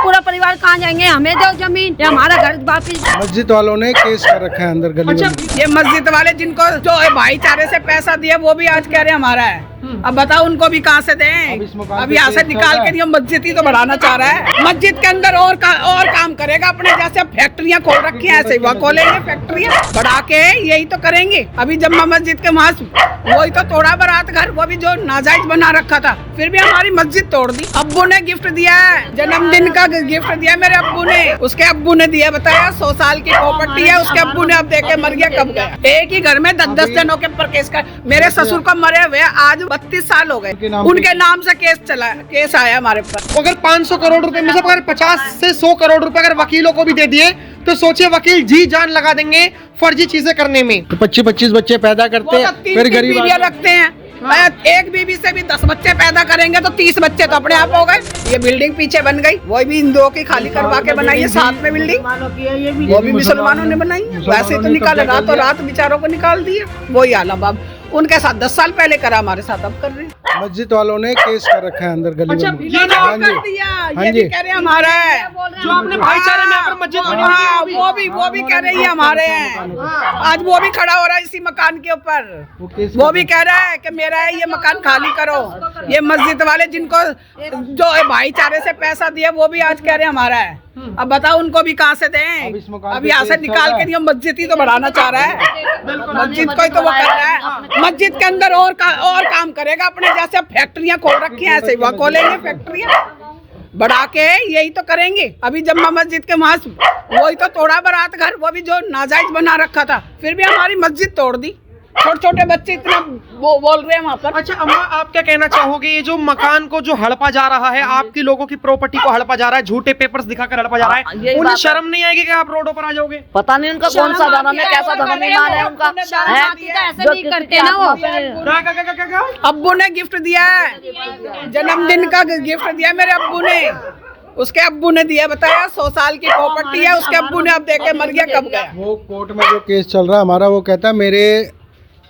पूरा परिवार कहाँ जाएंगे? हमें दो जमीन, ये हमारा घर वापिस। मस्जिद वालों ने केस कर रखा है अंदर गली में। ये मस्जिद वाले जिनको जो भाईचारे से पैसा दिया वो भी आज कह रहे हमारा है। अब बताओ उनको भी कहाँ से दें? अब यहाँ से निकाल के मस्जिद ही तो बढ़ाना चाह रहा है। मस्जिद के अंदर और काम करेगा अपने जैसे फैक्ट्रियाँ खोल रखी हैं, ऐसे ही वहाँ खोलेंगे फैक्ट्रियाँ बढ़ा के, यही तो करेंगे। अभी जम्मा मस्जिद के वहाँ वही तो तोड़ा बारात घर, वो भी जो नाजायज बना रखा था, फिर भी हमारी मस्जिद तोड़ दी। अब्बू ने गिफ्ट दिया है, जन्मदिन का गिफ्ट दिया मेरे अब्बू ने, उसके अब्बू ने दिया। बताया 100 साल की प्रॉपर्टी है, उसके अब्बू ने अब देके मर गया कब गया। एक ही घर में 10-10 जनों के ऊपर केस कर। मेरे ससुर को मरे हुए आज 32 साल हो गए, उनके नाम से केस आया हमारे ऊपर। अगर 500 करोड़ रुपए में से अगर 50 से 100 करोड़ रुपए अगर वकीलों को भी दे दिए तो सोचिए वकील जी जान लगा देंगे फर्जी चीजें करने में। तो 25-25 बच्चे पैदा करते हैं, फिर गरीब रखते हैं। एक बीबी से भी 10 बच्चे पैदा करेंगे तो 30 बच्चे तो अपने आप हो गए। ये बिल्डिंग पीछे बन गई, वही भी इन दो की खाली करवा के बनाई है साथ में बिल्डिंग, वो भी मुसलमानों ने बनाई है। वैसे तो निकाल रातों रात बेचारों को निकाल दिया। वही आलम अब उनके साथ 10 साल पहले करा, हमारे साथ अब कर रहे हैं। मस्जिद वालों ने केस कर रखा है अंदर गली में। कर दिया, ये भी कह रहे हैं हमारा है। जो आपने भाईचारे में अगर मस्जिद बनी वो भी कह रही है हमारे हैं। आज वो भी खड़ा हो रहा है इसी मकान के ऊपर, वो भी कह रहा है कि मेरा है, ये मकान खाली करो। ये मस्जिद वाले जिनको जो भाईचारे से पैसा दिया वो भी आज कह रहे हैं हमारा है। अब बताओ उनको भी कहाँ से दें? अब यहाँ से निकाल के ये मस्जिद ही तो बढ़ाना चाह रहा है। मस्जिद को ही तो वो कर रहा है। मस्जिद के अंदर और काम करेगा अपने जैसे फैक्ट्रियाँ खोल रखी हैं, ऐसे ही वहाँ खोलेंगे फैक्ट्रियाँ बढ़ा के, यही तो करेंगे। अभी जम्मा मस्जिद के वहाँ वही तो तोड़ा बारात घर, वो भी जो नाजायज बना रखा था, फिर भी हमारी मस्जिद तोड़ दी। छोटे छोटे बच्चे इतना वो बोल रहे हैं वहाँ पर। अच्छा अम्मा, आप क्या कहना चाहोगे? ये जो मकान को जो हड़पा जा रहा है, आपकी लोगों की प्रॉपर्टी को हड़पा जा रहा है, झूठे पेपर्स दिखाकर हड़पा जा रहा है, उन्हें शर्म नहीं आएगी कि आप रोडों पर आ जाओगे? पता नहीं उनका कौन सा धर्म है, कैसा धर्म है उनका। ऐसे नहीं करते ना वो। क्या? अब्बू ने गिफ्ट दिया है, जन्मदिन का गिफ्ट दिया मेरे अब्बू ने, उसके अब्बू ने दिया। बताया 100 साल की प्रॉपर्टी है, उसके अब्बू ने अब देके मर गया कब गया। वो कोर्ट में जो केस चल रहा है हमारा, वो कहता है मेरे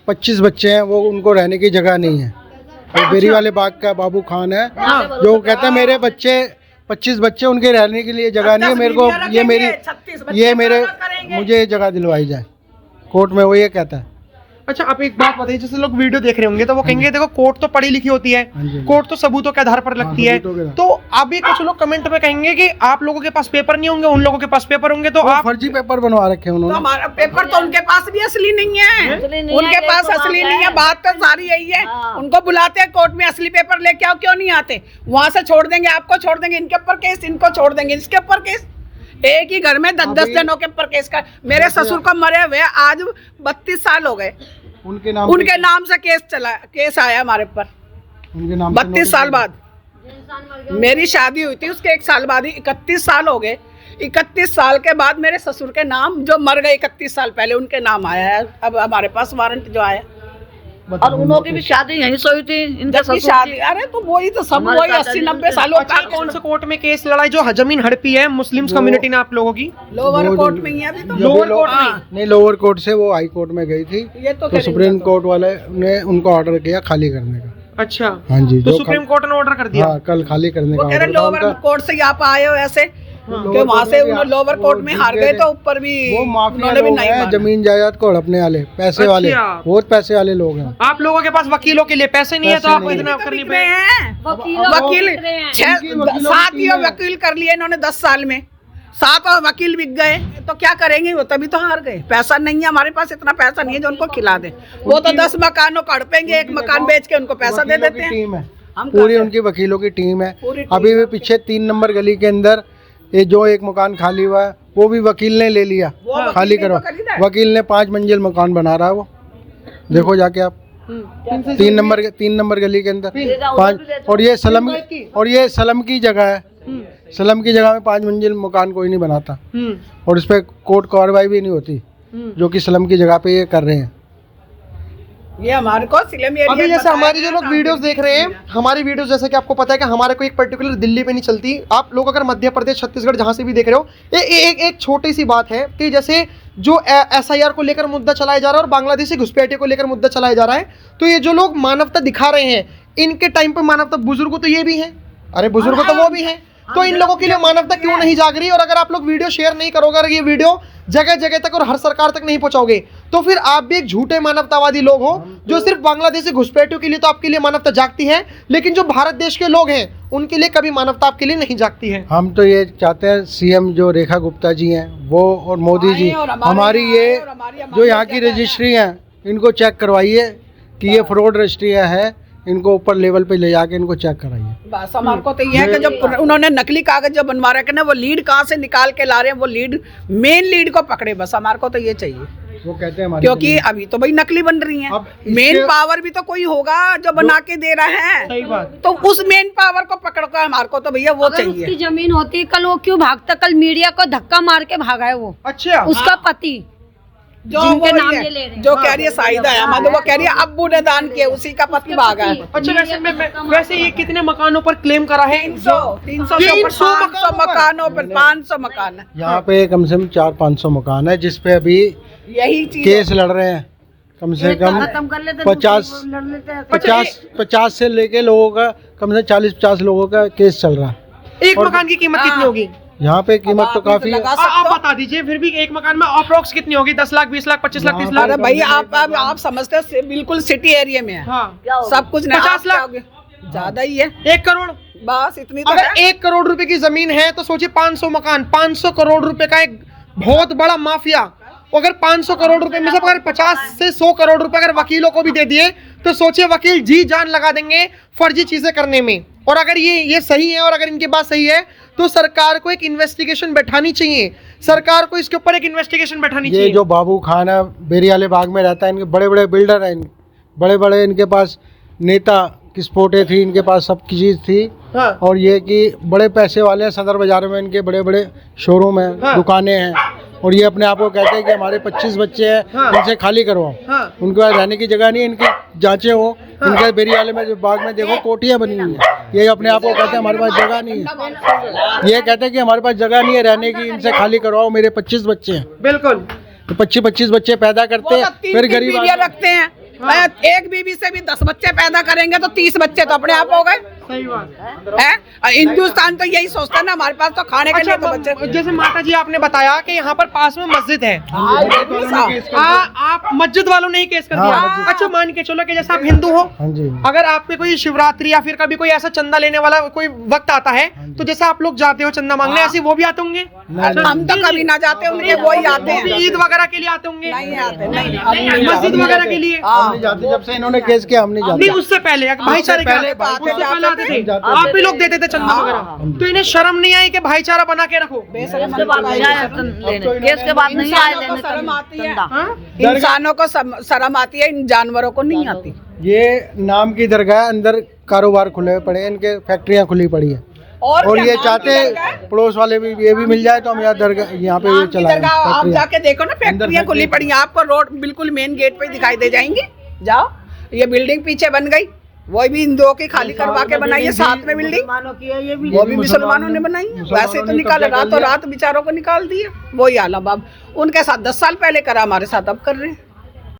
25 बच्चे हैं, वो उनको रहने की जगह नहीं है। और बेरी वाले बाग का बाबू खान है जो कहता है मेरे 25 बच्चे, उनके रहने के लिए जगह नहीं है, मेरे को मुझे जगह दिलवाई जाए। कोर्ट में वो ये कहता है। अच्छा आप एक बात बताइए, जैसे लोग वीडियो देख रहे होंगे तो वो कहेंगे देखो कोर्ट तो पढ़ी लिखी होती है, कोर्ट तो सबूतों के आधार पर लगती है, तो अभी कुछ लोग कमेंट में कहेंगे कि आप लोगों के पास पेपर नहीं होंगे, उन लोगों के पास पेपर होंगे, तो आप फर्जी पेपर बनवा रखे हैं उन्होंने। तो हमारा पेपर तो उनके पास भी असली नहीं है, उनके पास असली नहीं है। बात तो सारी यही है, उनको बुलाते हैं कोर्ट में, असली पेपर लेके आओ, क्यों नहीं आते? वहाँ से छोड़ देंगे, आपको छोड़ देंगे, इनके ऊपर केस, इनको छोड़ देंगे, इसके ऊपर केस। एक ही घर में 10-10 जनों के ऊपर केस कर। मेरे ससुर को मरे हुए आज 32 साल हो गए, उनके नाम से केस आया हमारे ऊपर 32 साल बाद। मेरी शादी हुई थी उसके 1 साल बाद ही 31 साल हो गए। 31 साल के बाद मेरे ससुर के नाम जो मर गए 31 साल पहले, उनके नाम आया है अब हमारे पास वारंट जो आया। और उन्हों की भी शादी यहीं से हुई थी, इनके ससुर शादी। अरे तो वही तो सब वही 80-90 सालों का। कौन से कोर्ट में केस लड़ाई जो जमीन हड़पी है मुस्लिम कम्युनिटी ने आप लोगों की? लोअर कोर्ट में ही है अभी तो। लोअर कोर्ट में नहीं, लोअर कोर्ट से वो हाई कोर्ट में गई थी, तो सुप्रीम कोर्ट वाले ने उनको ऑर्डर किया खाली करने का। अच्छा हाँ जी, तो सुप्रीम कोर्ट ने ऑर्डर कर दिया। हाँ, कल खाली करने का। लोअर कोर्ट से आप आए हो ऐसे कि वहाँ से लोअर कोर्ट में हार गए, तो ऊपर भी वो माफिया लोग हैं, जमीन जायदाद को हड़पने वाले, पैसे वाले, बहुत पैसे वाले लोग हैं। आप लोगों के पास वकीलों के लिए पैसे नहीं है तो आपको इतना करनी पड़ेगी। वकील 7 वकील कर लिए इन्होंने 10 साल में, 7 और वकील बिक गए, तो क्या करेंगे? वो तभी तो हार गए। पैसा नहीं है हमारे पास, इतना पैसा नहीं है जो उनको खिला दे। वो तो 10 मकानों को हड़पेंगे, 1 मकान बेच के उनको पैसा दे देते हैं। पूरी उनकी वकीलों की टीम है। अभी भी पीछे 3 नंबर गली के अंदर ये जो एक मकान खाली हुआ है, वो भी वकील ने ले लिया, खाली करो। वकील ने 5 मंजिल मकान बना रहा है, वो देखो जाके आप। 3 नंबर गली के अंदर 5, और ये सलम की जगह है। सलम की जगह में 5 मंजिल मकान कोई नहीं बनाता, और इस पे कोर्ट कार्रवाई भी नहीं होती, जो कि सलम की जगह पे ये कर रहे हैं। ये हमारे को सिलम एरिया। अभी जैसे हमारी जो लोग वीडियोस देख रहे हैं, हमारी वीडियोस जैसे कि आपको पता है कि हमारे को एक पर्टिकुलर दिल्ली पे नहीं चलती। आप लोग अगर मध्य प्रदेश, छत्तीसगढ़ जहाँ से भी देख रहे हो, एक छोटी सी बात है कि जैसे जो SIR को लेकर मुद्दा चलाया जा रहा है और बांग्लादेशी घुसपैठियों को लेकर मुद्दा चलाया जा रहा है, तो ये जो लोग मानवता दिखा रहे हैं, इनके टाइम पर मानवता बुजुर्ग तो ये भी है, अरे बुजुर्ग तो वो भी है, तो इन लोगों के लिए मानवता क्यों नहीं जाग रही? और अगर आप लोग वीडियो शेयर नहीं करोगे, अगर ये वीडियो जगह जगह तक और हर सरकार तक नहीं पहुंचाओगे, तो फिर आप भी एक झूठे मानवतावादी लोग हो, जो सिर्फ बांग्लादेशी घुसपैठियों के लिए तो आपके लिए मानवता जागती है, लेकिन जो भारत देश के लोग हैं उनके लिए कभी मानवता आपके लिए नहीं जागती है। हम तो ये चाहते हैं सीएम जो रेखा गुप्ता जी हैं वो और मोदी जी हमारी ये जो यहाँ की रजिस्ट्री है इनको चेक करवाइए कि ये फ्रॉड रजिस्ट्री है, इनको ऊपर लेवल पे ले जाके इनको चेक कराइए। बस हमारे को तो ये है कि जब उन्होंने नकली कागज जो बनवा रखे ना, वो लीड कहाँ से निकाल के ला रहे हैं, वो लीड मेन लीड को पकड़े, बस हमारे को तो ये चाहिए। वो कहते हैं क्योंकि अभी तो भाई नकली बन रही हैं, मेन पावर भी तो कोई होगा जो बना के दे रहा है। सही बात। तो उस मेन पावर को पकड़ कर हमारे को तो भैया वो चाहिए। उसकी जमीन होती कल वो क्यों भागता? कल मीडिया को धक्का मार के भागा है वो। अच्छा, उसका पति जो जिनके वो नाम ये ये ले रहे हैं। जो कह रही है साहिदा अहमद, वो कह रही है अब्बू ने दान किया, उसी का पति भागा है। अच्छा वैसे ये कितने मकानों पर क्लेम करा है? 300 मकानों पर 500 मकान है यहाँ पे कम से कम 400-500 मकान है जिसपे अभी यही चीज केस लड़ रहे हैं। कम से कम 50 से लेके लोगों का कम से 40-50 लोगों का केस चल रहा है। एक मकान की कीमत कितनी होगी? यहाँ पे कीमत तो काफी है। आप बता दीजिए फिर भी, एक मकान में अप्रोक्स कितनी होगी? 10 लाख, 20 लाख, 25 लाख, 30 लाख? अरे भाई आप समझते हो बिल्कुल सिटी एरिया में है। हाँ। सब कुछ नहीं, 50 लाख ज्यादा ही है। 1 करोड़? बस इतनी तो अगर है। 1 करोड़ रुपए की जमीन है तो सोचिए 500 मकान, 500 करोड़ रुपए का एक बहुत बड़ा माफिया। अगर 500 करोड़ रुपए में से अगर 50 से 100 करोड़ रुपए अगर वकीलों को भी दे दिए तो सोचिए वकील जी जान लगा देंगे फर्जी चीजें करने में। और अगर ये सही है और अगर इनकी बात सही है तो सरकार को एक इन्वेस्टिगेशन बैठानी चाहिए। सरकार को इसके ऊपर एक इन्वेस्टिगेशन बैठानी चाहिए। ये जो बाबू खान है बेरियाले बाग में रहता है, इनके बड़े बड़े बिल्डर हैं, बड़े बड़े इनके पास नेता की स्पोर्टें थी, इनके पास सब चीज़ थी। हाँ। और ये कि बड़े पैसे वाले हैं, सदर बाजार में इनके बड़े बड़े शोरूम हैं, हाँ। दुकानें हैं। और ये अपने आप को कहते हैं कि हमारे 25 बच्चे हैं, हाँ। इनसे खाली करवाओ। हाँ। उनके पास रहने की जगह नहीं, इनकी जांचें हो। हाँ। इनके बेरियाले में जो बाग में देखो कोठियाँ बनी हुई हैं। ये अपने आप को कहते हैं हमारे पास जगह नहीं है। ये कहते हैं कि हमारे पास जगह नहीं है रहने की, इनसे खाली करवाओ, मेरे 25 बच्चे हैं। बिल्कुल। तो 25 बच्चे पैदा करते हैं, फिर गरीब बीवियां रखते हैं। एक बीवी से भी 10 बच्चे पैदा करेंगे तो 30 बच्चे तो अपने आप हो गए। सही बात है। हिंदुस्तान तो यही सोचता है ना, हमारे पास तो खाने के लिए तो बच्चे। जैसे माता जी आपने बताया कि यहाँ पर पास में मस्जिद है, आप मस्जिद वालों ने ही केस कर दिया। हाँ। अच्छा मान के चलो कि जैसे आप हिंदू हो, हाँ जी। अगर आप पे कोई शिवरात्रि या फिर कभी कोई ऐसा चंदा लेने वाला कोई वक्त आता है तो जैसे आप लोग जाते हो चंदा मांगने, ऐसे वो भी आते होंगे? हम तो कभी ना जाते होंगे, वो ही आते वो भी हैं। ईद वगैरह के लिए आते होंगे? नहीं आते, नहीं मस्जिद वगैरह के लिए? हम नहीं जाते, जब से इन्होंने केस किया हम नहीं नहीं, जाते। उससे पहले भाईचारे के पहले लिए आते उससे पहले आते थे, जाते आप भी लोग देते थे चंदा वगैरह। तो इन्हें शर्म नहीं आई कि भाईचारा बना के रखो? केस के बाद नहीं आए लेने, केस के बाद नहीं आए लेने शर्म आती है। चंदा। हाँ? इंसानों को शर्म आती है, इन जानवरों को नहीं आती। ये नाम की दरगाह है, अंदर कारोबार खुले पड़े हैं, इनके फैक्ट्रियां खुली पड़ी है। और क्या ये नाम चाहते की दरगाह है? पड़ोस वाले भी ये भी मिल जाए तो हम यहाँ दरगाह यहाँ पे ये नाम की चलाएं दरगाह आप फैक्ट्रियां। जाके देखो ना, फैक्ट्रियां खुली पड़ी हैं, आपको रोड बिल्कुल मेन गेट पे दिखाई दे जाएंगी। जाओ, ये बिल्डिंग पीछे बन गई, वो भी हिंदुओं की खाली करवा के बनाई है, साथ में बिल्डिंग वो भी मुसलमानों ने बनाई है। वैसे तो निकाल रातों रात बेचारों को निकाल दिए। वही आलम अब उनके साथ 10 साल पहले करा, हमारे साथ अब कर रहे हैं।